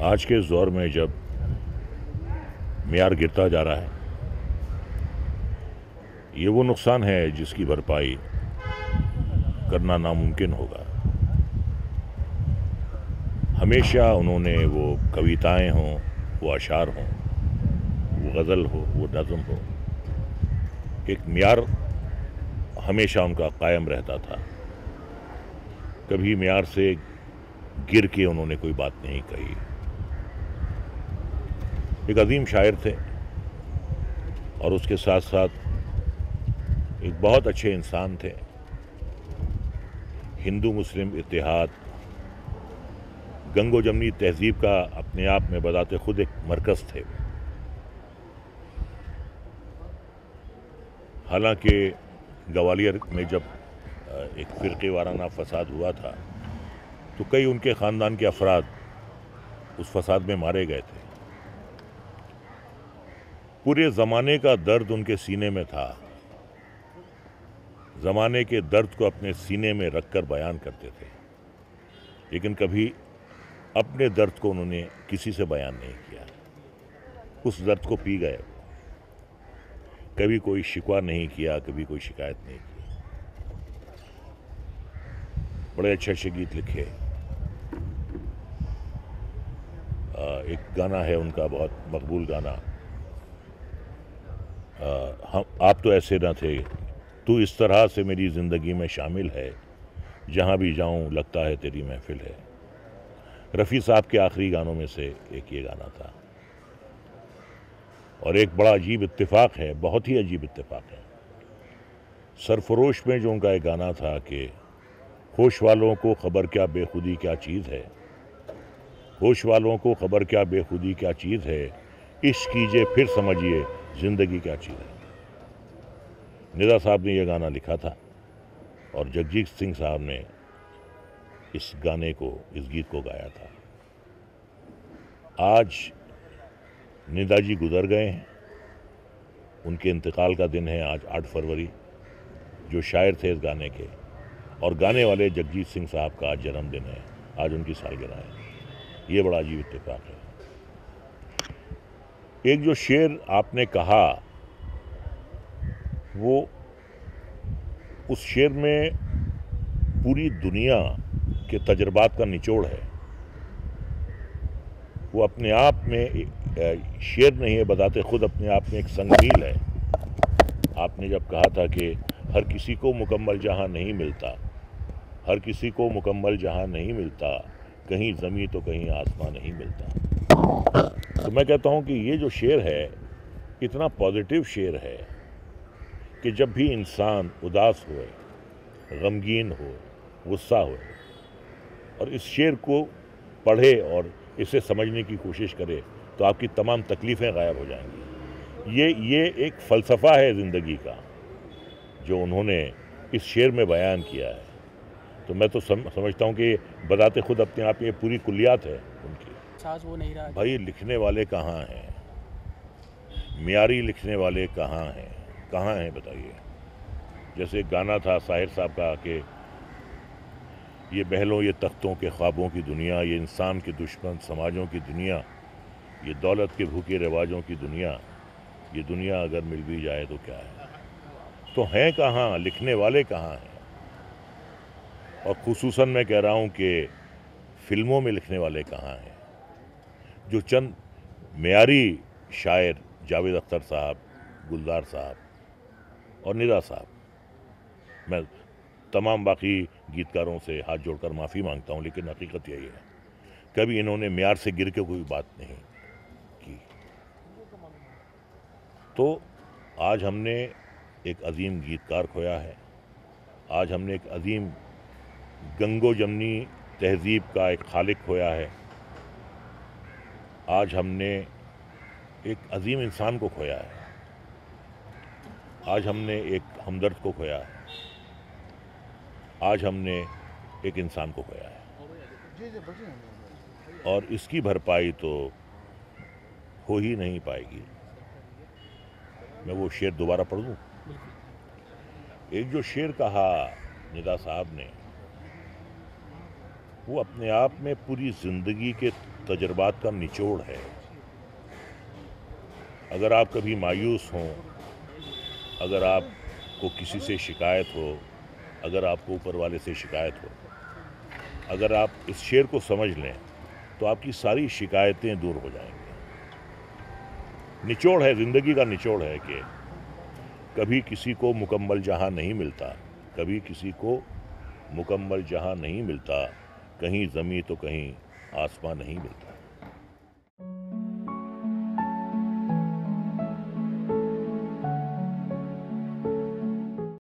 آج کے اس دور میں جب معیار گرتا جا رہا ہے، یہ وہ نقصان ہے جس کی بھرپائی کرنا ناممکن ہوگا۔ ہمیشہ انہوں نے وہ کویتائیں ہوں، وہ اشعار ہوں، وہ غزل ہو، وہ نظم ہو، ایک معیار ہمیشہ ان کا قائم رہتا تھا۔ کبھی معیار سے گر کے انہوں نے کوئی بات نہیں کہی۔ ایک عظیم شاعر تھے اور اس کے ساتھ ساتھ ایک بہت اچھے انسان تھے۔ ہندو مسلم اتحاد، گنگو جمنی تہذیب کا اپنے آپ میں بذات خود ایک مرکز تھے۔ حالانکہ گوالیر میں جب ایک فرقے وارانہ فساد ہوا تھا تو کئی ان کے خاندان کے افراد اس فساد میں مارے گئے تھے۔ پورے زمانے کا درد ان کے سینے میں تھا، زمانے کے درد کو اپنے سینے میں رکھ کر بیان کرتے تھے، لیکن کبھی اپنے درد کو انہوں نے کسی سے بیان نہیں کیا۔ اس درد کو پی گئے، کبھی کوئی شکوہ نہیں کیا، کبھی کوئی شکایت نہیں کی۔ بڑے اچھے اچھے گیت لکھے۔ ایک گانا ہے ان کا بہت مقبول گانا، آپ تو ایسے نہ تھے، تو اس طرح سے میری زندگی میں شامل ہے، جہاں بھی جاؤں لگتا ہے تیری محفل ہے۔ رفیع صاحب کے آخری گانوں میں سے ایک یہ گانا تھا، اور ایک بڑا عجیب اتفاق ہے، بہت ہی عجیب اتفاق ہے۔ سرفروش میں جو ان کا ایک گانا تھا کہ ہوش والوں کو خبر کیا بے خودی کیا چیز ہے، ہوش والوں کو خبر کیا بے خودی کیا چیز ہے، عشق کیجئے پھر سمجھیے زندگی کیا چیز ہے۔ ندا صاحب نے یہ گانا لکھا تھا اور جگجیت سنگھ صاحب نے اس گانے کو، اس گیت کو گایا تھا۔ آج ندا جی گزر گئے ہیں، ان کے انتقال کا دن ہے آج 8 فروری، جو شاعر تھے اس گانے کے، اور گانے والے جگجیت سنگھ صاحب کا آج جنم دن ہے، آج ان کی سالگرہ ہے۔ یہ بڑا عجیب اتفاق ہے۔ ایک جو شعر آپ نے کہا، وہ اس شعر میں پوری دنیا کے تجربات کا نچوڑ ہے۔ وہ اپنے آپ میں شعر نہیں ہے، بذات خود اپنے آپ میں ایک سنگ میل ہے۔ آپ نے جب کہا تھا کہ ہر کسی کو مکمل جہاں نہیں ملتا، ہر کسی کو مکمل جہاں نہیں ملتا، کہیں زمین تو کہیں آسمان نہیں ملتا، تو میں کہتا ہوں کہ یہ جو شعر ہے اتنا پازیٹیو شعر ہے کہ جب بھی انسان اداس ہوئے، غمگین ہو، غصہ ہوئے، اور اس شعر کو پڑھے اور اسے سمجھنے کی کوشش کرے تو آپ کی تمام تکلیفیں غائب ہو جائیں گی۔ یہ ایک فلسفہ ہے زندگی کا جو انہوں نے اس شعر میں بیان کیا ہے۔ تو میں تو سمجھتا ہوں کہ بذات خود اپنے آپ میں پوری کلیات ہے ان کی۔ وہ نہیں رہا بھائی لکھنے والے کہاں ہیں؟ معیاری لکھنے والے کہاں ہیں؟ کہاں ہیں بتائیے؟ جیسے گانا تھا ساحر صاحب کا کہ یہ محلوں یہ تختوں کے خوابوں کی دنیا، یہ انسان کے دشمن سماجوں کی دنیا، یہ دولت کے بھوکے رواجوں کی دنیا، یہ دنیا اگر مل بھی جائے تو کیا ہے؟ تو ہیں کہاں لکھنے والے؟ کہاں ہیں؟ اور خصوصاً میں کہہ رہا ہوں کہ فلموں میں لکھنے والے کہاں ہیں؟ جو چند معیاری شاعر جاوید اختر صاحب، گلزار صاحب اور ندا صاحب، میں تمام باقی گیتکاروں سے ہاتھ جوڑ کر معافی مانگتا ہوں، لیکن حقیقت یہی ہے، کبھی انہوں نے معیار سے گر کے کوئی بات نہیں کی۔ تو آج ہم نے ایک عظیم گیتکار کھویا ہے، آج ہم نے ایک عظیم گنگو جمنی تہذیب کا ایک خالق کھویا ہے، آج ہم نے ایک عظیم انسان کو کھویا ہے، آج ہم نے ایک ہمدرد کو کھویا ہے، آج ہم نے ایک انسان کو کھویا ہے، اور اس کی بھرپائی تو ہو ہی نہیں پائے گی۔ میں وہ شعر دوبارہ پڑھ دوں؟ ایک جو شعر کہا ندا صاحب نے، وہ اپنے آپ میں پوری زندگی کے تجربات کا نچوڑ ہے۔ اگر آپ کبھی مایوس ہوں، اگر آپ کو کسی سے شکایت ہو، اگر آپ کو اوپر والے سے شکایت ہو، اگر آپ اس شعر کو سمجھ لیں تو آپ کی ساری شکایتیں دور ہو جائیں گی۔ نچوڑ ہے، زندگی کا نچوڑ ہے کہ کبھی کسی کو مکمل جہاں نہیں ملتا، کبھی کسی کو مکمل جہاں نہیں ملتا، کہیں زمین تو کہیں آسمان نہیں ملتا۔